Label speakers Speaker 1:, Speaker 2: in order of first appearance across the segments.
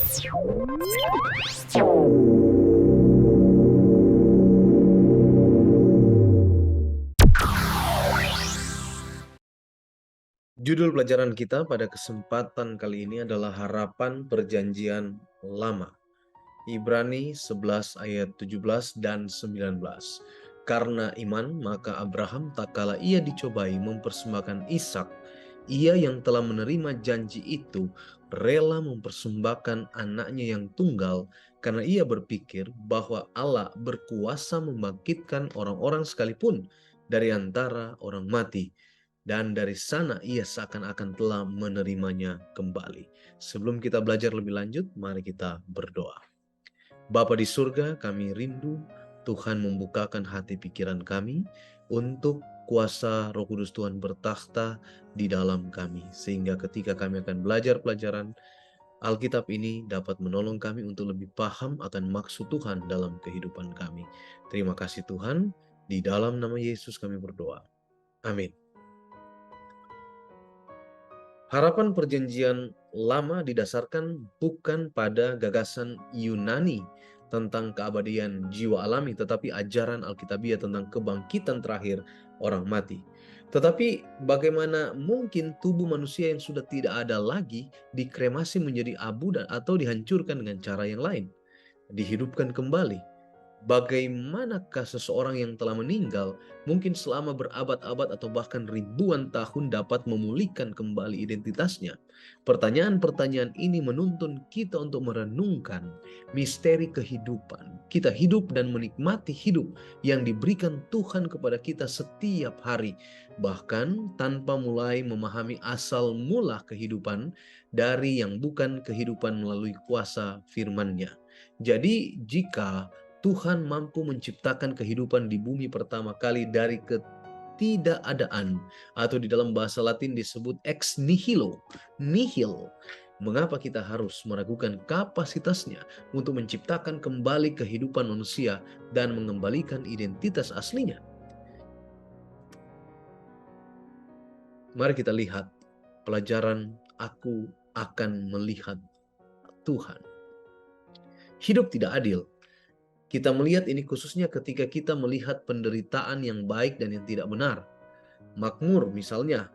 Speaker 1: Judul pelajaran kita pada kesempatan kali ini adalah Harapan Perjanjian Lama. Ibrani 11 ayat 17 dan 19. Karena iman, maka Abraham tak kala ia dicobai mempersembahkan Ishak, ia yang telah menerima janji itu rela mempersembahkan anaknya yang tunggal karena ia berpikir bahwa Allah berkuasa membangkitkan orang-orang sekalipun dari antara orang mati. Dan dari sana ia seakan-akan telah menerimanya kembali. Sebelum kita belajar lebih lanjut, mari kita berdoa. Bapa di surga, kami rindu Tuhan membukakan hati pikiran kami untuk kuasa Roh Kudus Tuhan bertakhta di dalam kami. Sehingga ketika kami akan belajar pelajaran Alkitab ini dapat menolong kami untuk lebih paham akan maksud Tuhan dalam kehidupan kami. Terima kasih Tuhan, di dalam nama Yesus kami berdoa. Amin. Harapan Perjanjian Lama didasarkan bukan pada gagasan Yunani tentang keabadian jiwa alami, tetapi ajaran Alkitabiah tentang kebangkitan terakhir orang mati. Tetapi bagaimana mungkin tubuh manusia yang sudah tidak ada lagi dikremasi menjadi abu atau dihancurkan dengan cara yang lain? Dihidupkan kembali. Bagaimanakah seseorang yang telah meninggal mungkin selama berabad-abad atau bahkan ribuan tahun dapat memulihkan kembali identitasnya? Pertanyaan-pertanyaan ini menuntun kita untuk merenungkan misteri kehidupan. Kita hidup dan menikmati hidup yang diberikan Tuhan kepada kita setiap hari, bahkan tanpa mulai memahami asal mula kehidupan dari yang bukan kehidupan melalui kuasa firman-Nya. Jadi jika Tuhan mampu menciptakan kehidupan di bumi pertama kali dari ketidakadaan, atau di dalam bahasa Latin disebut ex nihilo, nihil. Mengapa kita harus meragukan kapasitasnya untuk menciptakan kembali kehidupan manusia dan mengembalikan identitas aslinya? Mari kita lihat pelajaran aku akan melihat Tuhan. Hidup tidak adil. Kita melihat ini khususnya ketika kita melihat penderitaan yang baik dan yang tidak benar. Makmur misalnya,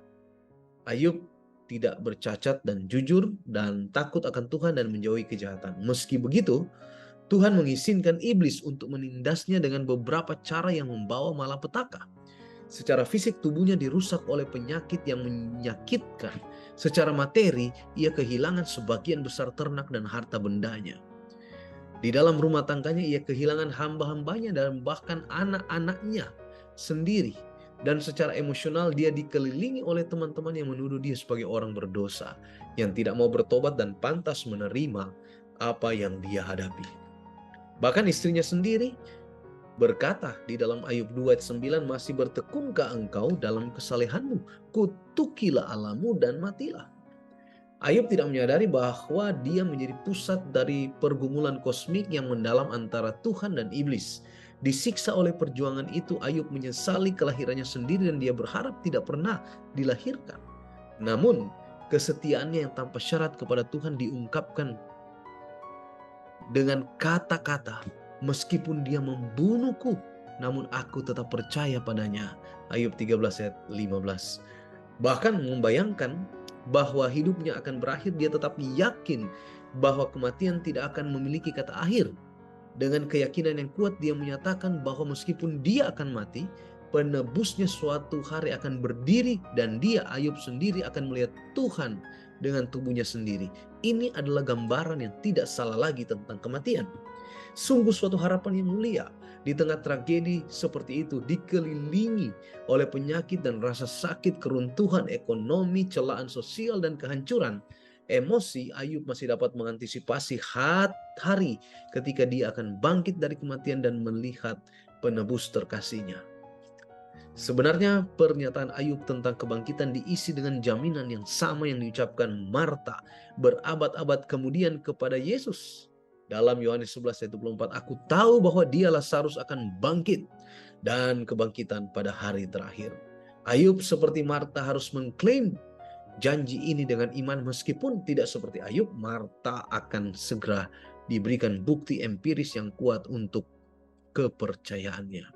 Speaker 1: Ayub tidak bercacat dan jujur dan takut akan Tuhan dan menjauhi kejahatan. Meski begitu, Tuhan mengizinkan iblis untuk menindasnya dengan beberapa cara yang membawa malapetaka. Secara fisik tubuhnya dirusak oleh penyakit yang menyakitkan. Secara materi, ia kehilangan sebagian besar ternak dan harta bendanya. Di dalam rumah tangganya ia kehilangan hamba-hambanya dan bahkan anak-anaknya sendiri. Dan secara emosional dia dikelilingi oleh teman-teman yang menuduh dia sebagai orang berdosa, yang tidak mau bertobat dan pantas menerima apa yang dia hadapi. Bahkan istrinya sendiri berkata di dalam Ayub 2 ayat 9, masih bertekunkah engkau dalam kesalehanmu? Kutukilah Allahmu dan matilah. Ayub tidak menyadari bahwa dia menjadi pusat dari pergumulan kosmik yang mendalam antara Tuhan dan iblis. Disiksa oleh perjuangan itu, Ayub menyesali kelahirannya sendiri dan dia berharap tidak pernah dilahirkan. Namun, kesetiaannya yang tanpa syarat kepada Tuhan diungkapkan dengan kata-kata, meskipun dia membunuhku, namun aku tetap percaya padanya. Ayub 13 ayat 15. Bahkan membayangkan bahwa hidupnya akan berakhir, dia tetap yakin bahwa kematian tidak akan memiliki kata akhir. Dengan keyakinan yang kuat dia menyatakan bahwa meskipun dia akan mati, penebusnya suatu hari akan berdiri dan dia, Ayub sendiri, akan melihat Tuhan dengan tubuhnya sendiri. Ini adalah gambaran yang tidak salah lagi tentang kematian. Sungguh suatu harapan yang mulia. Di tengah tragedi seperti itu, dikelilingi oleh penyakit dan rasa sakit, keruntuhan ekonomi, celaan sosial, dan kehancuran emosi, Ayub masih dapat mengantisipasi hari ketika dia akan bangkit dari kematian dan melihat penebus terkasihnya. Sebenarnya pernyataan Ayub tentang kebangkitan diisi dengan jaminan yang sama yang diucapkan Marta berabad-abad kemudian kepada Yesus. Dalam Yohanes 11 ayat 24, aku tahu bahwa dia Lazarus akan bangkit dan kebangkitan pada hari terakhir. Ayub seperti Marta harus mengklaim janji ini dengan iman meskipun tidak seperti Ayub, Marta akan segera diberikan bukti empiris yang kuat untuk kepercayaannya.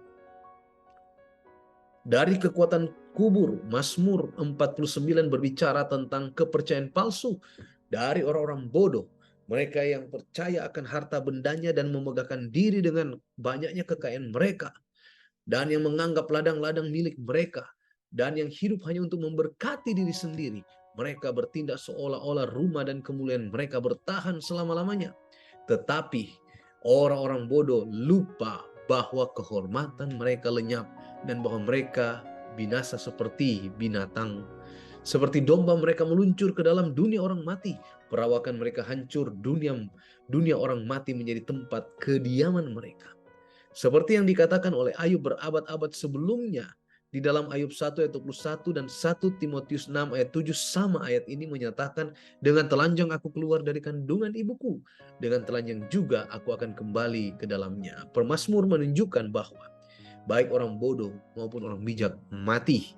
Speaker 1: Dari kekuatan kubur, Mazmur 49 berbicara tentang kepercayaan palsu dari orang-orang bodoh. Mereka yang percaya akan harta bendanya dan memegahkan diri dengan banyaknya kekayaan mereka. Dan yang menganggap ladang-ladang milik mereka. Dan yang hidup hanya untuk memberkati diri sendiri. Mereka bertindak seolah-olah rumah dan kemuliaan mereka bertahan selama-lamanya. Tetapi orang-orang bodoh lupa bahwa kehormatan mereka lenyap dan bahwa mereka binasa seperti binatang. Seperti domba mereka meluncur ke dalam dunia orang mati. Perawakan mereka hancur, dunia orang mati menjadi tempat kediaman mereka. Seperti yang dikatakan oleh Ayub berabad-abad sebelumnya. Di dalam Ayub 1 ayat 21 dan 1 Timotius 6 ayat 7 sama ayat ini menyatakan, dengan telanjang aku keluar dari kandungan ibuku, dengan telanjang juga aku akan kembali ke dalamnya. Pemazmur menunjukkan bahwa baik orang bodoh maupun orang bijak mati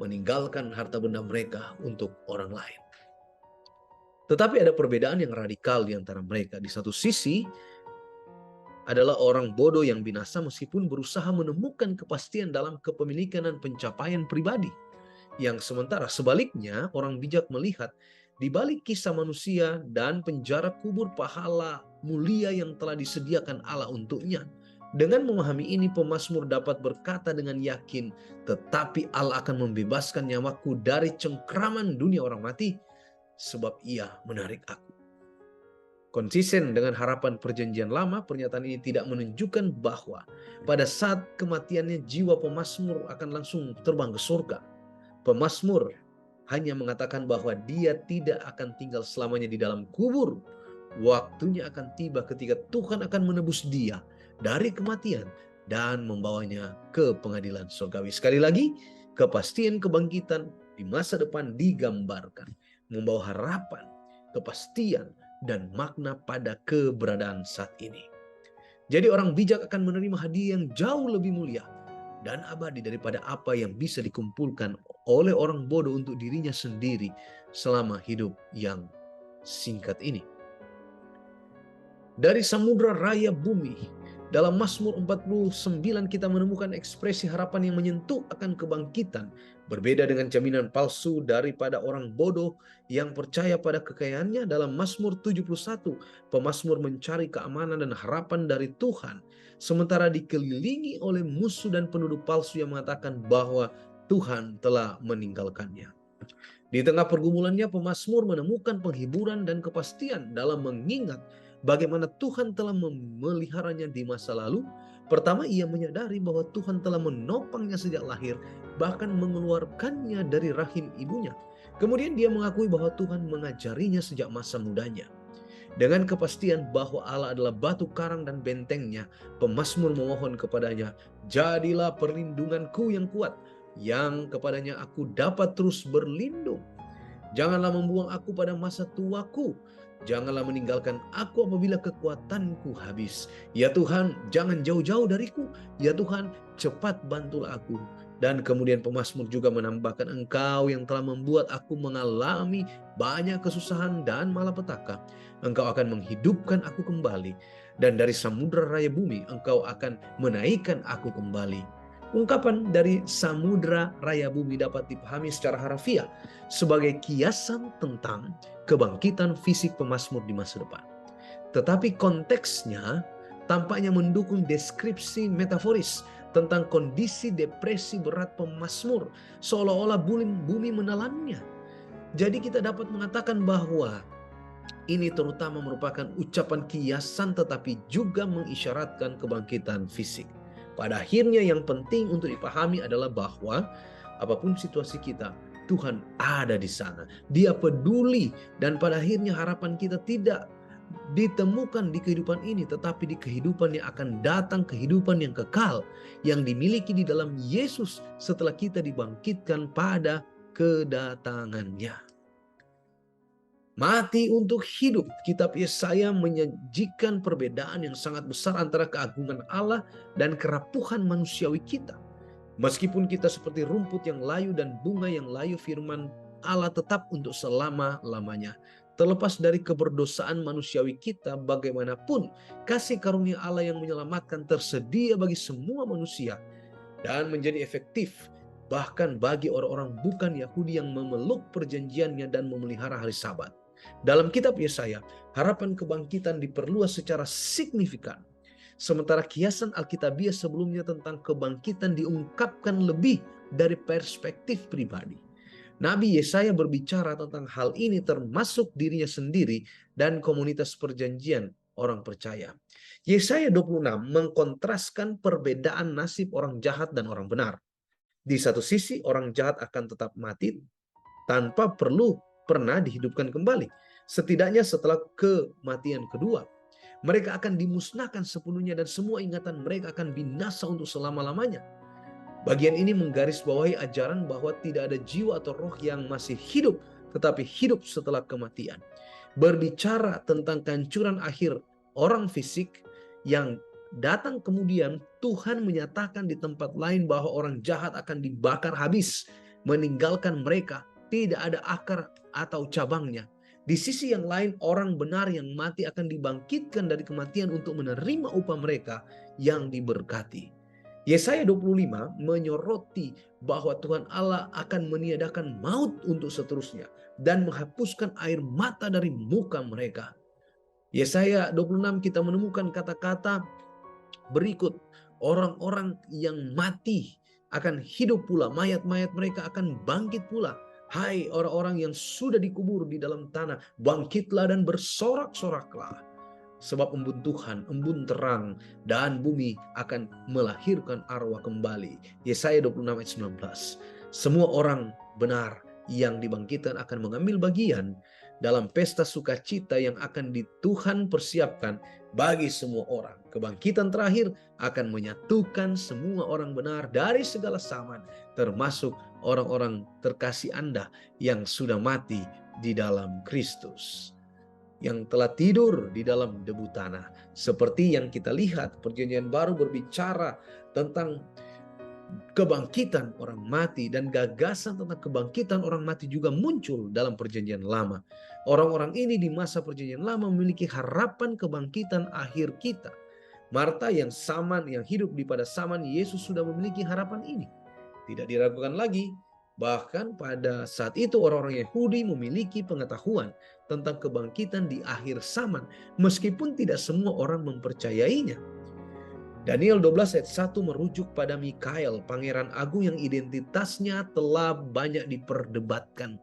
Speaker 1: meninggalkan harta benda mereka untuk orang lain. Tetapi ada perbedaan yang radikal di antara mereka. Di satu sisi adalah orang bodoh yang binasa meskipun berusaha menemukan kepastian dalam kepemilikan dan pencapaian pribadi. Yang sementara sebaliknya orang bijak melihat di balik kisah manusia dan penjara kubur pahala mulia yang telah disediakan Allah untuknya. Dengan memahami ini, pemazmur dapat berkata dengan yakin, tetapi Allah akan membebaskan nyawaku dari cengkraman dunia orang mati, sebab Ia menarik aku. Konsisten dengan harapan perjanjian lama, pernyataan ini tidak menunjukkan bahwa pada saat kematiannya jiwa pemazmur akan langsung terbang ke surga. Pemazmur hanya mengatakan bahwa dia tidak akan tinggal selamanya di dalam kubur. Waktunya akan tiba ketika Tuhan akan menebus dia dari kematian dan membawanya ke pengadilan surgawi. Sekali lagi, kepastian kebangkitan di masa depan digambarkan, membawa harapan, kepastian, dan makna pada keberadaan saat ini. Jadi orang bijak akan menerima hadiah yang jauh lebih mulia dan abadi daripada apa yang bisa dikumpulkan oleh orang bodoh untuk dirinya sendiri selama hidup yang singkat ini. Dari samudra raya bumi, dalam Mazmur 49 kita menemukan ekspresi harapan yang menyentuh akan kebangkitan, berbeda dengan jaminan palsu daripada orang bodoh yang percaya pada kekayaannya. Dalam Mazmur 71, pemazmur mencari keamanan dan harapan dari Tuhan, sementara dikelilingi oleh musuh dan penduduk palsu yang mengatakan bahwa Tuhan telah meninggalkannya. Di tengah pergumulannya, pemazmur menemukan penghiburan dan kepastian dalam mengingat bagaimana Tuhan telah memeliharanya di masa lalu. Pertama, ia menyadari bahwa Tuhan telah menopangnya sejak lahir, bahkan mengeluarkannya dari rahim ibunya. Kemudian dia mengakui bahwa Tuhan mengajarinya sejak masa mudanya. Dengan kepastian bahwa Allah adalah batu karang dan bentengnya, pemazmur memohon kepadanya, jadilah perlindunganku yang kuat, yang kepadanya aku dapat terus berlindung. Janganlah membuang aku pada masa tuaku. Janganlah meninggalkan aku apabila kekuatanku habis. Ya Tuhan, jangan jauh-jauh dariku. Ya Tuhan, cepat bantulah aku. Dan kemudian pemazmur juga menambahkan, Engkau yang telah membuat aku mengalami banyak kesusahan dan malapetaka. Engkau akan menghidupkan aku kembali. Dan dari samudra raya bumi, Engkau akan menaikkan aku kembali. Ungkapan dari samudra raya bumi dapat dipahami secara harfiah sebagai kiasan tentang kebangkitan fisik pemazmur di masa depan. Tetapi konteksnya tampaknya mendukung deskripsi metaforis tentang kondisi depresi berat pemazmur, seolah-olah bumi menelannya. Jadi kita dapat mengatakan bahwa ini terutama merupakan ucapan kiasan tetapi juga mengisyaratkan kebangkitan fisik. Pada akhirnya yang penting untuk dipahami adalah bahwa apapun situasi kita, Tuhan ada di sana. Dia peduli dan pada akhirnya harapan kita tidak ditemukan di kehidupan ini, tetapi di kehidupan yang akan datang, kehidupan yang kekal, yang dimiliki di dalam Yesus setelah kita dibangkitkan pada kedatangannya. Mati untuk hidup. Kitab Yesaya menyajikan perbedaan yang sangat besar antara keagungan Allah dan kerapuhan manusiawi kita. Meskipun kita seperti rumput yang layu dan bunga yang layu, firman Allah tetap untuk selama-lamanya. Terlepas dari keberdosaan manusiawi kita, bagaimanapun kasih karunia Allah yang menyelamatkan tersedia bagi semua manusia dan menjadi efektif bahkan bagi orang-orang bukan Yahudi yang memeluk perjanjiannya dan memelihara hari Sabat. Dalam kitab Yesaya, harapan kebangkitan diperluas secara signifikan. Sementara kiasan Alkitabiah sebelumnya tentang kebangkitan diungkapkan lebih dari perspektif pribadi. Nabi Yesaya berbicara tentang hal ini termasuk dirinya sendiri dan komunitas perjanjian orang percaya. Yesaya 26 mengkontraskan perbedaan nasib orang jahat dan orang benar. Di satu sisi orang jahat akan tetap mati tanpa pernah dihidupkan kembali. Setidaknya setelah kematian kedua. Mereka akan dimusnahkan sepenuhnya dan semua ingatan mereka akan binasa untuk selama-lamanya. Bagian ini menggarisbawahi ajaran bahwa tidak ada jiwa atau roh yang masih hidup, tetapi hidup setelah kematian. Berbicara tentang kehancuran akhir orang fisik yang datang kemudian, Tuhan menyatakan di tempat lain bahwa orang jahat akan dibakar habis, meninggalkan mereka, tidak ada akar atau cabangnya. Di sisi yang lain, orang benar yang mati akan dibangkitkan dari kematian untuk menerima upah mereka yang diberkati. Yesaya 25 menyoroti bahwa Tuhan Allah akan meniadakan maut untuk seterusnya dan menghapuskan air mata dari muka mereka. Yesaya 26 kita menemukan kata-kata berikut, orang-orang yang mati akan hidup pula, mayat-mayat mereka akan bangkit pula. Hai orang-orang yang sudah dikubur di dalam tanah, bangkitlah dan bersorak-soraklah. Sebab embun Tuhan, embun terang, dan bumi akan melahirkan arwah kembali. Yesaya 26 ayat 19. Semua orang benar yang dibangkitkan akan mengambil bagian dalam pesta sukacita yang akan Tuhan persiapkan bagi semua orang. Kebangkitan terakhir akan menyatukan semua orang benar dari segala zaman, termasuk orang-orang terkasih Anda yang sudah mati di dalam Kristus, yang telah tidur di dalam debu tanah. Seperti yang kita lihat, Perjanjian Baru berbicara tentang kebangkitan orang mati, dan gagasan tentang kebangkitan orang mati juga muncul dalam Perjanjian Lama. Orang-orang ini di masa Perjanjian Lama memiliki harapan kebangkitan akhir kita. Marta yang hidup di pada zaman Yesus sudah memiliki harapan ini. Tidak diragukan lagi, bahkan pada saat itu orang-orang Yahudi memiliki pengetahuan tentang kebangkitan di akhir zaman, meskipun tidak semua orang mempercayainya. Daniel 12 ayat 1 merujuk pada Mikael, pangeran agung yang identitasnya telah banyak diperdebatkan.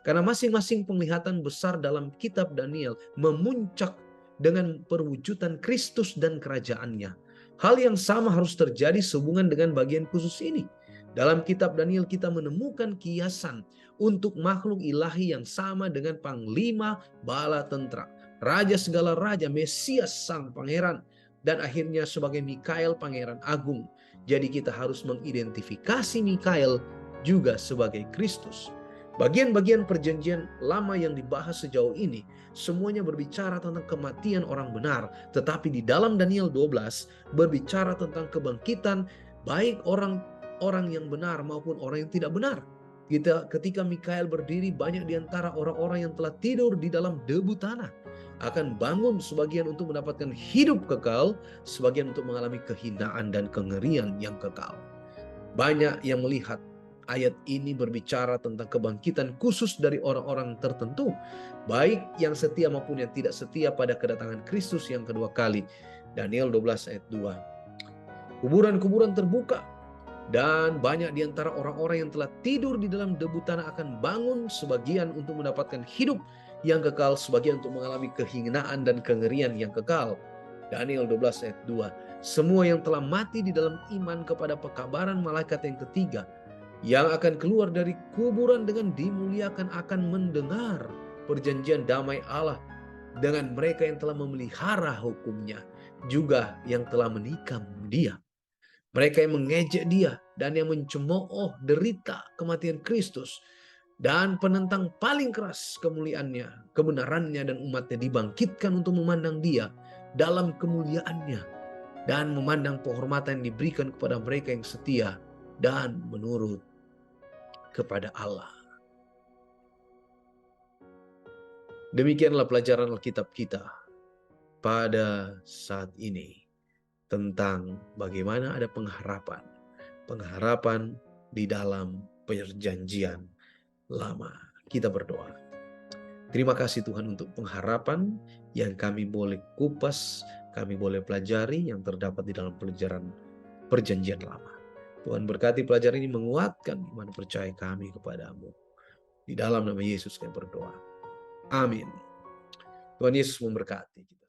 Speaker 1: Karena masing-masing penglihatan besar dalam kitab Daniel memuncak dengan perwujudan Kristus dan kerajaannya. Hal yang sama harus terjadi sehubungan dengan bagian khusus ini. Dalam kitab Daniel kita menemukan kiasan untuk makhluk ilahi yang sama dengan panglima bala tentara, raja segala raja, Mesias sang pangeran, dan akhirnya sebagai Mikael pangeran agung. Jadi kita harus mengidentifikasi Mikael juga sebagai Kristus. Bagian-bagian perjanjian lama yang dibahas sejauh ini semuanya berbicara tentang kematian orang benar, tetapi di dalam Daniel 12 berbicara tentang kebangkitan baik orang yang benar maupun orang yang tidak benar. Ketika Mikael berdiri, banyak di antara orang-orang yang telah tidur di dalam debu tanah akan bangun, sebagian untuk mendapatkan hidup kekal, sebagian untuk mengalami kehinaan dan kengerian yang kekal. Banyak yang melihat ayat ini berbicara tentang kebangkitan khusus dari orang-orang tertentu, baik yang setia maupun yang tidak setia pada kedatangan Kristus yang kedua kali. Daniel 12 ayat 2. Kuburan-kuburan terbuka, dan banyak di antara orang-orang yang telah tidur di dalam debu tanah akan bangun, sebagian untuk mendapatkan hidup yang kekal, sebagian untuk mengalami kehinaan dan kengerian yang kekal. Daniel 12 ayat 2. Semua yang telah mati di dalam iman kepada pekabaran malaikat yang ketiga, yang akan keluar dari kuburan dengan dimuliakan, akan mendengar perjanjian damai Allah dengan mereka yang telah memelihara hukumnya, juga yang telah menikam dia. Mereka yang mengejek dia dan yang mencemooh derita kematian Kristus dan penentang paling keras kemuliaannya, kebenarannya, dan umatnya dibangkitkan untuk memandang dia dalam kemuliaannya dan memandang penghormatan yang diberikan kepada mereka yang setia dan menurut kepada Allah. Demikianlah pelajaran Alkitab kita pada saat ini tentang bagaimana ada pengharapan. Pengharapan di dalam perjanjian lama. Kita berdoa. Terima kasih Tuhan untuk pengharapan yang kami boleh kupas, kami boleh pelajari yang terdapat di dalam pelajaran perjanjian lama. Tuhan berkati pelajaran ini menguatkan iman percaya kami kepadamu. Di dalam nama Yesus kami berdoa. Amin. Tuhan Yesus memberkati kita.